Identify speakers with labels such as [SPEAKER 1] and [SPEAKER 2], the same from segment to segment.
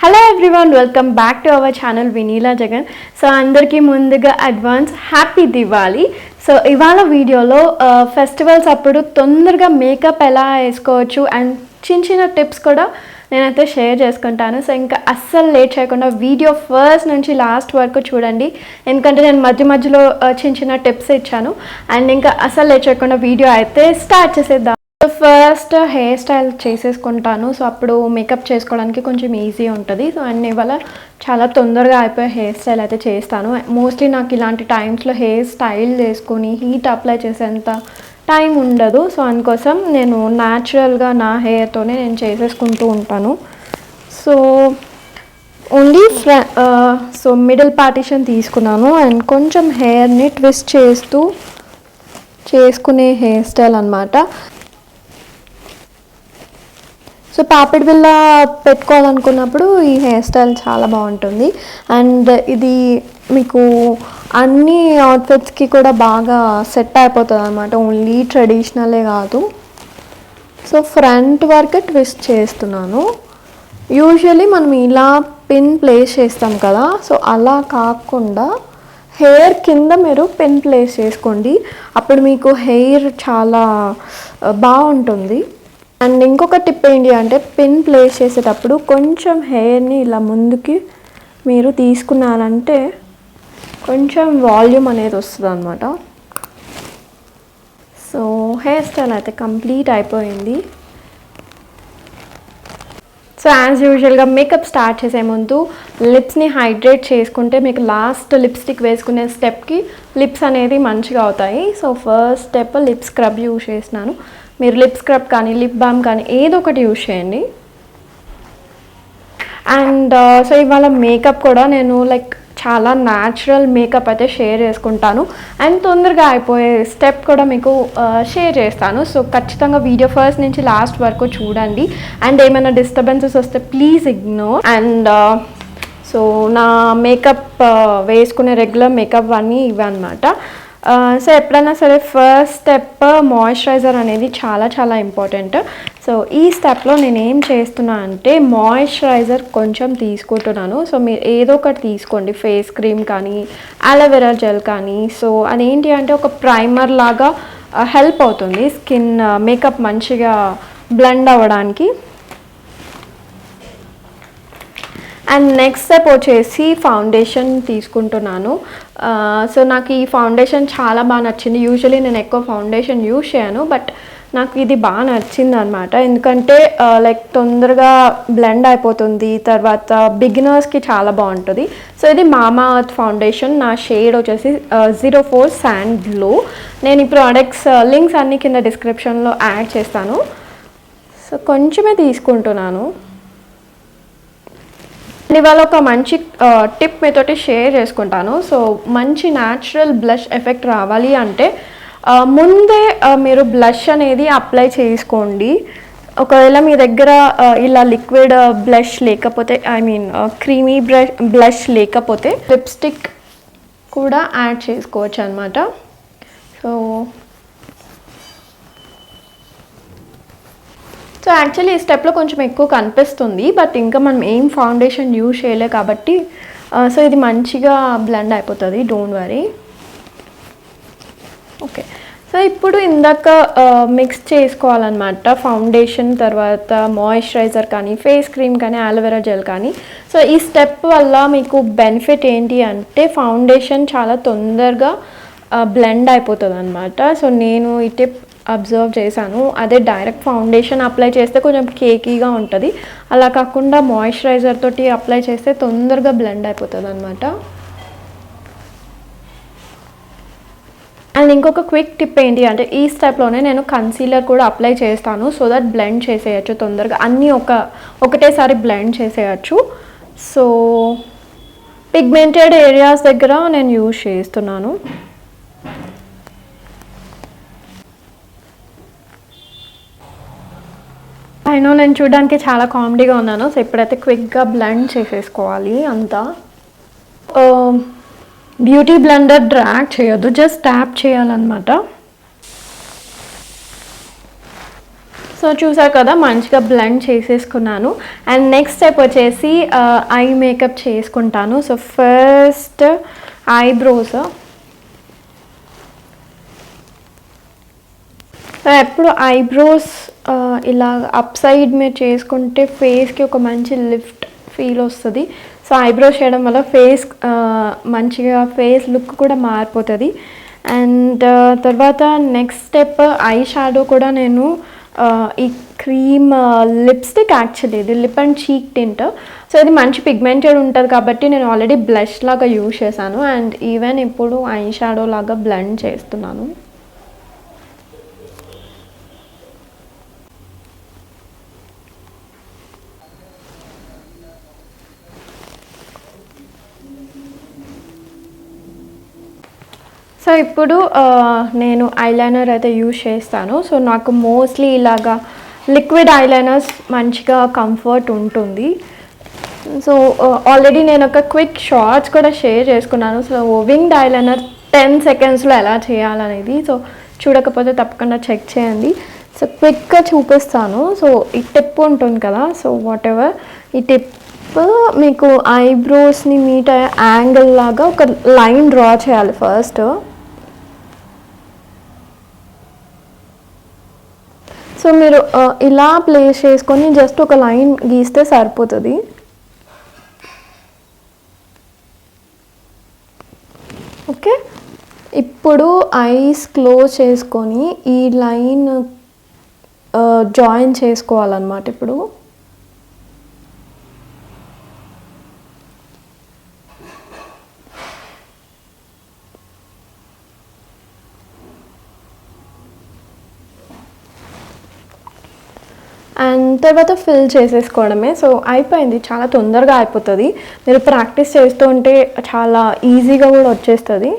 [SPEAKER 1] Hello everyone, welcome back to our channel Vinila Jagan. So అందరికీ ముందుగా advance happy Diwali. So ఇవాళ వీడియోలో ఫెస్టివల్స్ అప్పుడు తొందరగా మేకప్ ఎలా వేసుకోవచ్చు అండ్ చిన్న చిన్న టిప్స్ కూడా నేనైతే షేర్ చేసుకుంటాను. సో ఇంకా అస్సలు లేట్ చేయకుండా వీడియో ఫస్ట్ నుంచి లాస్ట్ వరకు చూడండి, ఎందుకంటే నేను మధ్యలో చిన్న చిన్న టిప్స్ ఇచ్చాను. అండ్ ఇంకా అస్సలు లేట్ చేయకుండా వీడియో అయితే స్టార్ట్ చేసేద్దాం. ఫస్ట్ హెయిర్ స్టైల్ చేసేసుకుంటాను. సో అప్పుడు మేకప్ చేసుకోవడానికి కొంచెం ఈజీ ఉంటుంది. సో అన్ని వల్ల చాలా తొందరగా అయిపోయే హెయిర్ స్టైల్ అయితే చేస్తాను. మోస్ట్లీ నాకు ఇలాంటి టైమ్స్లో హెయిర్ స్టైల్ చేసుకొని హీట్ అప్లై చేసేంత టైం ఉండదు. సో అందుకోసం నేను న్యాచురల్గా నా హెయిర్తోనే నేను చేసేసుకుంటూ ఉంటాను. So only so middle partition తీసుకున్నాను అండ్ కొంచెం హెయిర్ని ట్విస్ట్ చేస్తూ చేసుకునే హెయిర్ స్టైల్ అనమాట. సో పాపిడి బిళ్ళ పెట్టుకోవాలనుకున్నప్పుడు ఈ హెయిర్ స్టైల్ చాలా బాగుంటుంది. అండ్ ఇది మీకు అన్ని అవుట్ఫిట్స్కి కూడా బాగా సెట్ అయిపోతుంది అనమాట, ఓన్లీ ట్రెడిషనలే కాదు. సో ఫ్రంట్ వరకు ట్విస్ట్ చేస్తున్నాను. యూజువల్లీ మనం ఇలా పిన్ ప్లేస్ చేస్తాం కదా, సో అలా కాకుండా హెయిర్ కింద మీరు పిన్ ప్లేస్ చేసుకోండి, అప్పుడు మీకు హెయిర్ చాలా బాగుంటుంది. అండ్ ఇంకొక టిప్ ఏంటి అంటే, పిన్ ప్లేస్ చేసేటప్పుడు కొంచెం హెయిర్ని ఇలా ముందుకి మీరు తీసుకున్నారంటే కొంచెం వాల్యూమ్ అనేది వస్తుంది అనమాట. సో హెయిర్ స్టైల్ అయితే కంప్లీట్ అయిపోయింది. సో యాజ్ యూజువల్గా మేకప్ స్టార్ట్ చేసే ముందు లిప్స్ని హైడ్రేట్ చేసుకుంటే మీకు లాస్ట్ లిప్స్టిక్ వేసుకునే స్టెప్కి లిప్స్ అనేది మంచిగా అవుతాయి. So first step lip scrub use చేసినాను. మీరు లిప్ స్క్రబ్ కానీ లిప్ బామ్ కానీ ఏదో ఒకటి యూజ్ చేయండి. అండ్ సో ఇవాళ మేకప్ కూడా నేను చాలా న్యాచురల్ మేకప్ అయితే షేర్ చేసుకుంటాను అండ్ తొందరగా అయిపోయే స్టెప్ కూడా మీకు షేర్ చేస్తాను. సో ఖచ్చితంగా వీడియో ఫస్ట్ నుంచి లాస్ట్ వరకు చూడండి. అండ్ ఏమైనా డిస్టర్బెన్సెస్ వస్తే ప్లీజ్ ఇగ్నోర్. అండ్ సో నా మేకప్ వేసుకునే రెగ్యులర్ మేకప్ అన్నీ ఇవి అనమాట. సో ఎప్పుడైనా సరే ఫస్ట్ స్టెప్ మాయిశ్చరైజర్ అనేది చాలా చాలా ఇంపార్టెంట్. సో ఈ స్టెప్లో నేను ఏం చేస్తున్నా అంటే మాయిశ్చరైజర్ కొంచెం తీసుకుంటున్నాను. సో మీరు ఏదో ఒకటి తీసుకోండి, ఫేస్ క్రీమ్ కానీ అలోవెరా జెల్ కానీ. సో అదేంటి అంటే ఒక ప్రైమర్ లాగా హెల్ప్ అవుతుంది స్కిన్ మేకప్ మంచిగా బ్లెండ్ అవ్వడానికి. అండ్ నెక్స్ట్ స్టెప్ వచ్చేసి ఫౌండేషన్ తీసుకుంటున్నాను. సో నాకు ఈ ఫౌండేషన్ చాలా బాగా నచ్చింది. యూజువలీ నేను ఎక్కువ ఫౌండేషన్ యూజ్ చేయను, బట్ నాకు ఇది బాగా నచ్చింది అనమాట. ఎందుకంటే తొందరగా బ్లెండ్ అయిపోతుంది, తర్వాత బిగినర్స్కి చాలా బాగుంటుంది. సో ఇది మామాఎర్త్ ఫౌండేషన్. నా షేడ్ వచ్చేసి 04 శాండ్ గ్లో. నేను ఈ ప్రోడక్ట్స్ లింక్స్ అన్నీ కింద డిస్క్రిప్షన్లో యాడ్ చేస్తాను. సో కొంచెమే తీసుకుంటున్నాను. ఇవాళ ఒక మంచి టిప్ మీతోటి షేర్ చేసుకుంటాను. సో మంచి న్యాచురల్ బ్లష్ ఎఫెక్ట్ రావాలి అంటే ముందే మీరు బ్లష్ అనేది అప్లై చేసుకోండి. ఒకవేళ మీ దగ్గర ఇలా లిక్విడ్ బ్లష్ లేకపోతే, క్రీమీ బ్లష్ లేకపోతే లిప్స్టిక్ కూడా యాడ్ చేసుకోవచ్చు అనమాట. సో యాక్చువల్లీ ఈ స్టెప్లో కొంచెం ఎక్కువ కనిపిస్తుంది, బట్ ఇంకా మనం ఏం ఫౌండేషన్ యూజ్ చేయలే కాబట్టి సో ఇది మంచిగా బ్లెండ్ అయిపోతుంది, డోంట్ వరీ. ఓకే, సో ఇప్పుడు ఇందాక మిక్స్ చేసుకోవాలన్నమాట ఫౌండేషన్, తర్వాత మాయిశ్చరైజర్ కానీ ఫేస్ క్రీమ్ కానీ అలోవెరా జెల్ కానీ. సో ఈ స్టెప్ వల్ల మీకు బెనిఫిట్ ఏంటి అంటే ఫౌండేషన్ చాలా తొందరగా బ్లెండ్ అయిపోతుంది అనమాట. సో నేను ఈ టిప్ అబ్జర్వ్ చేశాను. అదే డైరెక్ట్ ఫౌండేషన్ అప్లై చేస్తే కొంచెం కేకీగా ఉంటుంది, అలా కాకుండా మాయిశ్చరైజర్ తోటి అప్లై చేస్తే తొందరగా బ్లెండ్ అయిపోతుంది అనమాట. అండ్ ఇంకొక క్విక్ టిప్ ఏంటి అంటే ఈ స్టెప్లోనే నేను కన్సీలర్ కూడా అప్లై చేస్తాను, సో దట్ బ్లెండ్ చేసేయచ్చు తొందరగా, అన్నీ ఒకటేసారి బ్లెండ్ చేసేయచ్చు. సో పిగ్మెంటెడ్ ఏరియాస్ దగ్గర నేను యూజ్ చేస్తున్నాను. అయినా నేను చూడడానికి చాలా కామెడీగా ఉన్నాను. సో ఇప్పుడైతే క్విక్గా బ్లెండ్ చేసేసుకోవాలి అంతా. బ్యూటీ బ్లెండర్ డ్రాగ్ చేయొద్దు, జస్ట్ ట్యాప్ చేయాలన్నమాట. సో సో చూసారు కదా మంచిగా బ్లెండ్ చేసేసుకున్నాను. అండ్ నెక్స్ట్ స్టెప్ వచ్చేసి ఐ మేకప్ చేసుకుంటాను. So first eyebrows. ఎప్పుడు ఐబ్రోస్ ఇలా అప్ సైడ్ మీరు చేసుకుంటే ఫేస్కి ఒక మంచి లిఫ్ట్ ఫీల్ వస్తుంది. సో ఐబ్రోస్ చేయడం వల్ల ఫేస్ మంచిగా ఫేస్ లుక్ కూడా మారిపోతుంది. అండ్ తర్వాత నెక్స్ట్ స్టెప్ ఐ షాడో కూడా నేను ఈ క్రీమ్ లిప్స్టిక్, యాక్చువల్లీ ఇది లిప్ అండ్ చీక్ టింట్. సో ఇది మంచి పిగ్మెంటెడ్ ఉంటుంది కాబట్టి నేను ఆల్రెడీ బ్లష్ లాగా యూజ్ చేశాను. అండ్ ఈవెన్ ఇప్పుడు ఐ షాడో లాగా బ్లెండ్ చేస్తున్నాను. సో ఇప్పుడు నేను ఐలైనర్ అయితే యూజ్ చేస్తాను. సో నాకు మోస్ట్లీ ఇలాగా లిక్విడ్ ఐలైనర్స్ మంచిగా కంఫర్ట్ ఉంటుంది. సో ఆల్రెడీ నేను ఒక క్విక్ షార్ట్స్ కూడా షేర్ చేసుకున్నాను. సో వింగ్డ్ ఐలైనర్ 10 సెకండ్స్లో ఎలా చేయాలనేది. సో చూడకపోతే తప్పకుండా చెక్ చేయండి. సో క్విక్గా చూపిస్తాను. సో ఈ టిప్ ఉంటుంది కదా, సో వాట్ ఎవర్ ఈ టిప్ మీకు ఐబ్రోస్ని మీట్ అయ్యే యాంగిల్ లాగా ఒక లైన్ డ్రా చేయాలి ఫస్ట్. సో మీరు ఇలా ప్లేస్ చేసుకొని జస్ట్ ఒక లైన్ గీస్తే సరిపోతుంది. ఓకే, ఇప్పుడు ఐస్ క్లోజ్ చేసుకొని ఈ లైన్ జాయిన్ చేసుకోవాలన్నమాట. ఇప్పుడు అండ్ తర్వాత ఫిల్ చేసేసుకోవడమే. సో అయిపోయింది, చాలా తొందరగా అయిపోతుంది. మీరు ప్రాక్టీస్ చేస్తూ ఉంటే చాలా ఈజీగా కూడా వచ్చేస్తుంది.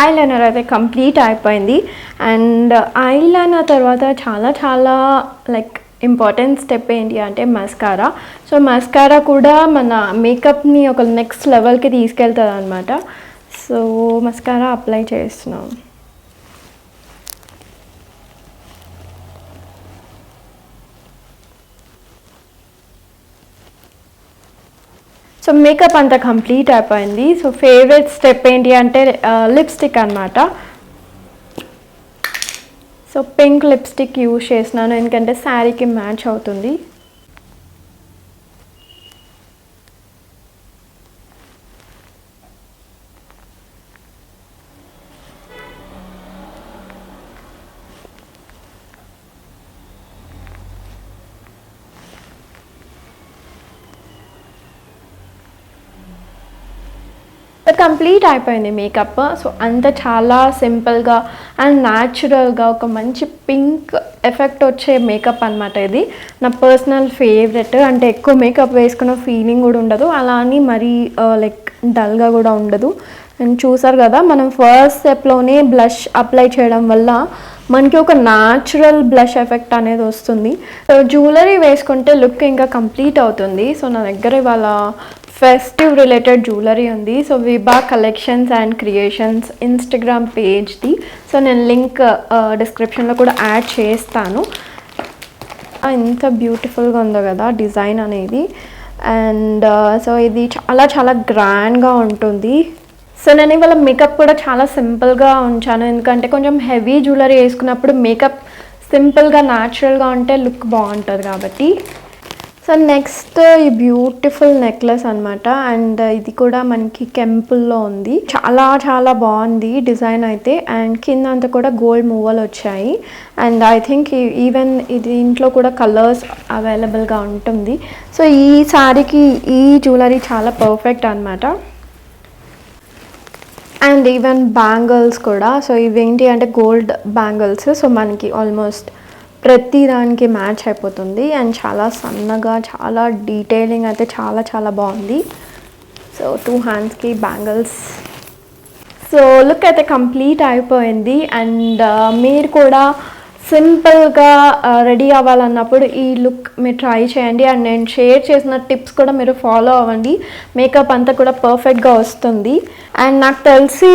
[SPEAKER 1] ఐలైనర్ అయితే కంప్లీట్ అయిపోయింది. అండ్ ఐలైనర్ తర్వాత చాలా చాలా లైక్ ఇంపార్టెంట్ స్టెప్ ఏంటి అంటే మస్కారా. సో మస్కారా కూడా మన మేకప్ని ఒక నెక్స్ట్ లెవెల్కి తీసుకెళ్తుంది అనమాట. సో మస్కారా అప్లై చేస్తున్నాం. సో మేకప్ అంతా కంప్లీట్ అయిపోయింది. సో ఫేవరెట్ స్టెప్ ఏంటి అంటే లిప్స్టిక్ అనమాట. సో పింక్ లిప్స్టిక్ యూజ్ చేసినాను ఎందుకంటే శారీకి మ్యాచ్ అవుతుంది. కంప్లీట్ అయిపోయింది మేకప్. సో అంత చాలా సింపుల్గా అండ్ న్యాచురల్గా ఒక మంచి పింక్ ఎఫెక్ట్ వచ్చే మేకప్ అనమాట. ఇది నా పర్సనల్ ఫేవరెట్. అంటే ఎక్కువ మేకప్ వేసుకున్న ఫీలింగ్ కూడా ఉండదు, అలా అని మరీ లైక్ డల్గా కూడా ఉండదు. అండ్ చూసారు కదా, మనం ఫస్ట్ స్టెప్లోనే బ్లష్ అప్లై చేయడం వల్ల మనకి ఒక న్యాచురల్ బ్లష్ ఎఫెక్ట్ అనేది వస్తుంది. సో జ్యువెలరీ వేసుకుంటే లుక్ ఇంకా కంప్లీట్ అవుతుంది. సో నా దగ్గర ఇవాళ ఫెస్టివ్ రిలేటెడ్ జ్యువెలరీ ఉంది. So Vibha collections and creations Instagram పేజ్ది. సో నేను లింక్ డిస్క్రిప్షన్లో కూడా యాడ్ చేస్తాను. ఎంత బ్యూటిఫుల్గా ఉందో కదా డిజైన్ అనేది. అండ్ సో ఇది చాలా చాలా గ్రాండ్గా ఉంటుంది. సో నేను ఇవాళ మేకప్ కూడా చాలా సింపుల్గా ఉంచాను ఎందుకంటే కొంచెం హెవీ జ్యువెలరీ వేసుకున్నప్పుడు మేకప్ సింపుల్గా న్యాచురల్గా ఉంటే లుక్ బాగుంటుంది కాబట్టి. సో నెక్స్ట్ ఈ బ్యూటిఫుల్ నెక్లెస్ అనమాట. అండ్ ఇది కూడా మనకి కెంపుల్లో ఉంది. చాలా చాలా బాగుంది డిజైన్ అయితే. అండ్ కింద అంతా కూడా గోల్డ్ మూవలు వచ్చాయి. అండ్ ఐ థింక్ ఈవెన్ ఇది ఇంట్లో కూడా కలర్స్ అవైలబుల్గా ఉంటుంది. సో ఈ శారీకి ఈ జ్యువెలరీ చాలా పర్ఫెక్ట్ అనమాట. అండ్ ఈవెన్ బ్యాంగిల్స్ కూడా. సో ఇవేంటి అంటే గోల్డ్ బ్యాంగిల్స్. సో మనకి ఆల్మోస్ట్ ప్రతి దానికి మ్యాచ్ అయిపోతుంది. అండ్ చాలా సన్నగా చాలా డీటెయిలింగ్ అయితే చాలా చాలా బాగుంది. సో 2 హ్యాండ్స్కి బ్యాంగిల్స్. సో లుక్ అయితే కంప్లీట్ అయిపోయింది. అండ్ మీరు కూడా సింపుల్గా రెడీ అవ్వాలన్నప్పుడు ఈ లుక్ మీరు ట్రై చేయండి. అండ్ నేను షేర్ చేసిన టిప్స్ కూడా మీరు ఫాలో అవ్వండి. మేకప్ అంతా కూడా పర్ఫెక్ట్గా వస్తుంది. అండ్ నాకు తెలిసి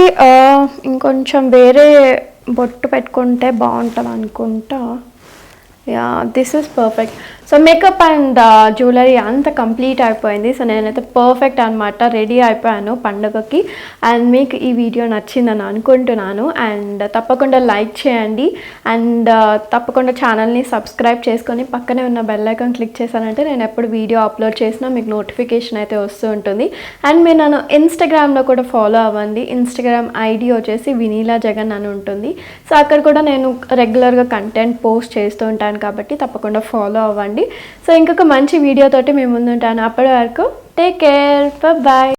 [SPEAKER 1] ఇంకొంచెం వేరే బొట్టు పెట్టుకుంటే బాగుంటుంది అనుకుంటా. Yeah, this is perfect. So makeup and jewellery అంతా కంప్లీట్ అయిపోయింది. సో నేనైతే పర్ఫెక్ట్ అనమాట, రెడీ అయిపోయాను పండుగకి. అండ్ మీకు ఈ వీడియో నచ్చిందని అనుకుంటున్నాను. అండ్ తప్పకుండా లైక్ చేయండి. అండ్ తప్పకుండా ఛానల్ని సబ్స్క్రైబ్ చేసుకొని పక్కనే ఉన్న బెల్ ఐకాన్ క్లిక్ చేశానంటే నేను ఎప్పుడు వీడియో అప్లోడ్ చేసినా మీకు నోటిఫికేషన్ అయితే వస్తూ ఉంటుంది. అండ్ మీరు నన్ను ఇన్స్టాగ్రామ్లో కూడా ఫాలో అవ్వండి. ఇన్స్టాగ్రామ్ ఐడి వచ్చేసి వినీలా జగన్ అని ఉంటుంది. సో అక్కడ కూడా నేను రెగ్యులర్గా కంటెంట్ పోస్ట్ చేస్తూ ఉంటాను కాబట్టి తప్పకుండా ఫాలో అవ్వండి. సో ఇంకొక మంచి వీడియోతోటి మేము ముందుంటాను. అప్పటి వరకు టేక్ కేర్, బాయ్.